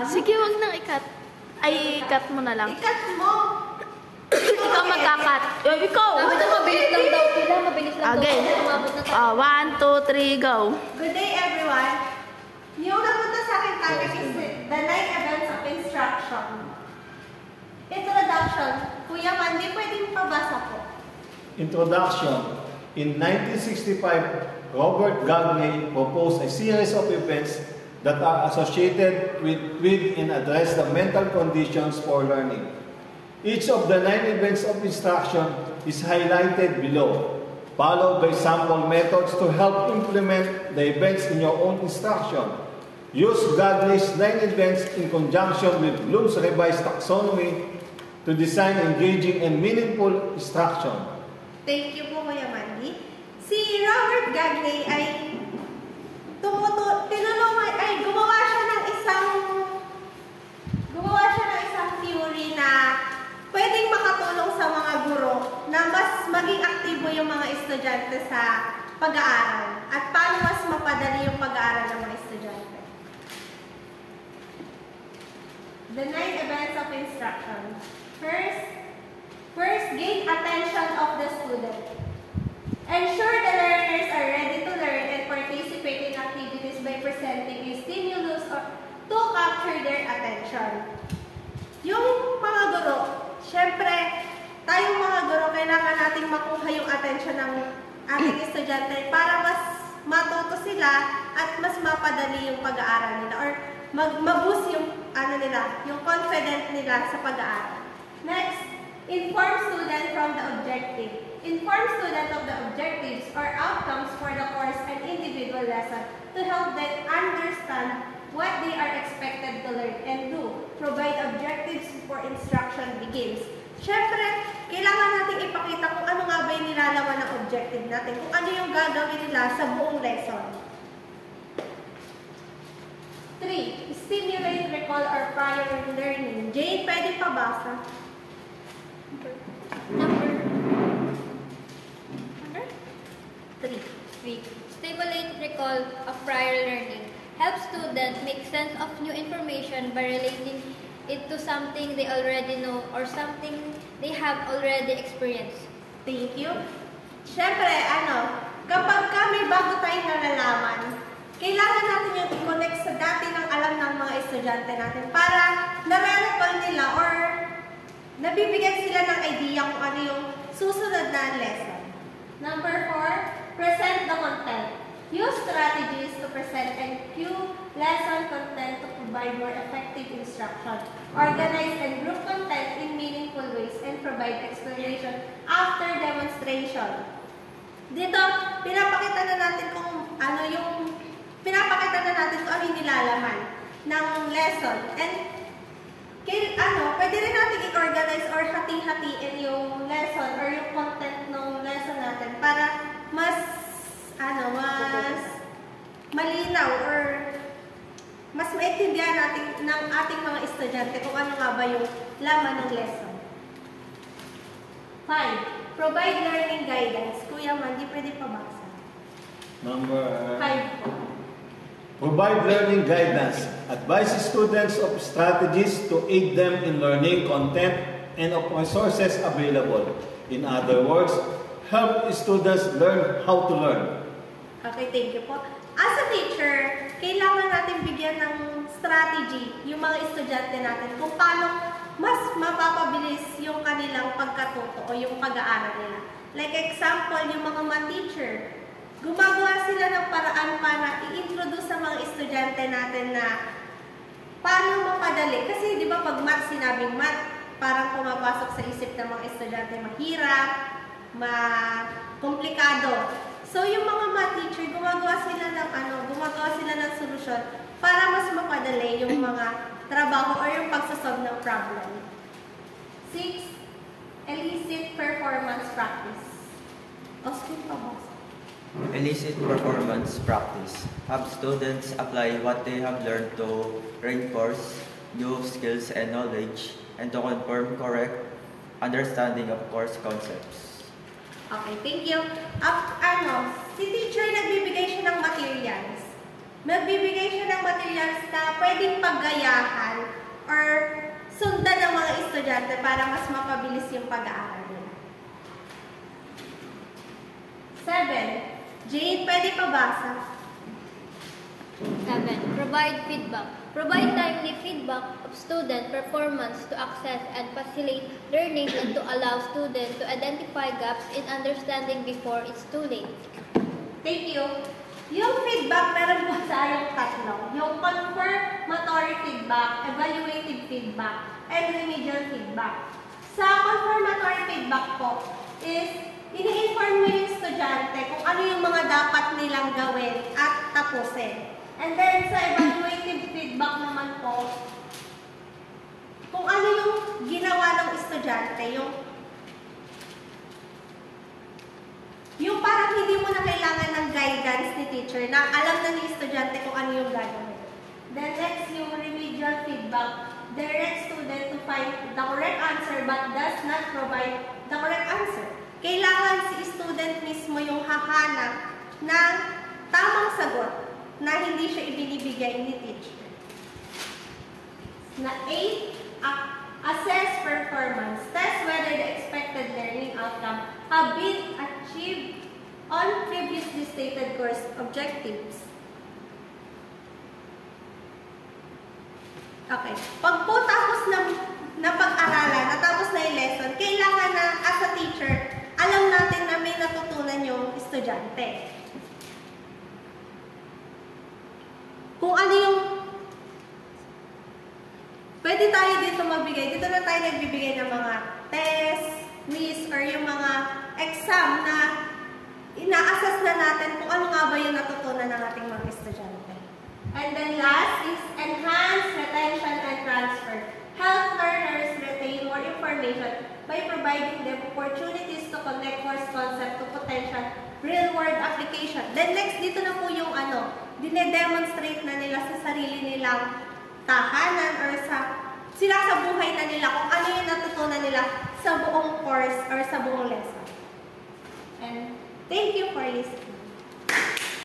Sige, wag nang ikat. Ay, ikat mo na lang. Ikat mo! Ikaw magkakat. Ikaw! Sabi ko, mabilis lang daw sila. Mabilis lang Okay. daw. Umabot na tayo. 1, 2, 3, go. Good day, everyone. Yung napunta sa akin topic is the 9 events of instruction. Introduction. Kuya Mandy, pwedeng pabasa po. Introduction. In 1965, Robert Gagne proposed a series of events that are associated with and address the mental conditions for learning. Each of the 9 events of instruction is highlighted below, followed by sample methods to help implement the events in your own instruction. Use Gagne's 9 events in conjunction with Bloom's revised taxonomy to design engaging and meaningful instruction. Thank you po, Kuya Mandy. Si Robert Gagne ay gumawa siya ng isang theory na pwedeng makatulong sa mga guro na mas maging aktibo yung mga estudyante sa pag-aaral at paano mas mapadali yung pag-aaral ng mga estudyante. The 9 events of instruction. First, gain attention of the student. Ensure the learners are ready to learn and participate in activities by presenting a stimulus to capture their attention. Yung mga guro, syempre, tayong mga guro, kailangan nating makuha yung attention ng ating estudyante para mas matuto sila at mas mapadali yung pag-aaral nila or mag-boost yung, yung confidence nila sa pag-aaral. Next, inform student from the objective. Inform student of the objectives or outcomes for the course and individual lesson to help them understand what they are expected to learn and do. Provide objectives before instruction begins. Siyempre, kailangan natin ipakita kung ano nga ba yung nilalaman ng objective natin, kung ano yung gagawin nila sa buong lesson. 3. Stimulate, recall, or prior learning. Jane, pwede pabasa. Number 3. 3. Stimulate recall of prior learning. Help students make sense of new information by relating it to something they already know or something they have already experienced. Thank you. Siyempre, kapag may bago tayong nalalaman, kailangan natin yung i-connect sa dati ng alam ng mga estudyante natin para nare-recall nila or nabibigyan sila ng idea kung ano yung susunod na lesson. Number 4, present the content. Use strategies to present and cue lesson content to provide more effective instruction. Organize and group content in meaningful ways and provide explanation after demonstration. Dito, pinapakita na natin kung ano yung nilalaman ng lesson. And pwede rin natin i-organize or hati-hatiin yung lesson or yung content ng lesson natin para mas malinaw or mas maintindihan natin ng ating mga estudyante kung ano nga ba yung laman ng lesson. 5. Provide learning guidance. Kuya Mandy, pwede pabasa. Number 5. Provide learning guidance. Advise students of strategies to aid them in learning content and of resources available. In other words, help students learn how to learn. Okay, thank you po. As a teacher, kailangan natin bigyan ng strategy yung mga estudyante natin kung paano mas mapapabilis yung kanilang pagkatuto o yung pag-aaral nila. Like example, yung mga math teacher, gumagawa sila ng paraan para i-introduce sa mga estudyante natin na paano mapadali. Kasi di ba pag math, sinabing math, parang pumapasok sa isip ng mga estudyante mahirap, komplikado. So yung mga math teacher, gumagawa sila ng solusyon para mas mapadali yung mga trabaho or yung pagsasolve ng problem. 6. Elicit performance practice. Oscar, pabasa. Elicit performance practice. Have students apply what they have learned to reinforce new skills and knowledge and to confirm correct understanding of course concepts. Okay, thank you. Si teacher nagbibigay siya ng materials. magbibigay siya ng materials na pwedeng paggayahan or sundan ng mga estudyante para mas mapabilis yung pag-aaral nila. 7. Jane, pwede pabasa. 7. Provide feedback. Provide timely feedback of student performance to access and facilitate learning and to allow students to identify gaps in understanding before it's too late. Thank you. Yung feedback, meron po tayong tatlo. Yung confirmatory feedback, evaluative feedback, and remedial feedback. Sa confirmatory feedback po is ini-inform mo yung estudyante kung ano yung mga dapat nilang gawin at tapusin. And then sa evaluative feedback naman po, kung ano yung ginawa ng estudyante, yung parang hindi mo na kailangan ng guidance ni teacher na alam na ni estudyante kung ano yung gagawin. Then next, yung remedial feedback, direct student to find the correct answer but does not provide the correct answer. Kailangan si student mismo yung hahanap ng tamang sagot na hindi siya ibinibigay ni teacher. Na 8, assess performance. Test whether the expected learning outcome have been achieved on previously stated course objectives. Okay. Pag po tapos na pag-aralan, natapos na yung lesson, kailangan na as a teacher, alam natin na may natutunan yung estudyante. Kung ano yung pwede tayo dito magbigay. Dito na tayo nagbibigay ng mga test, quiz, or yung mga exam na ina-assess na natin kung ano nga ba yung natutunan ng ating mga estudyante. And then last is enhance retention and transfer. Help learners retain more information by providing them opportunities to connect course concept to potential real-world application. Then next, dito na po yung dine-demonstrate na nila sa sarili nilang tahanan or sila sa buhay na nila kung ano yung natutunan nila sa buong course or sa buong lesson. And thank you for listening.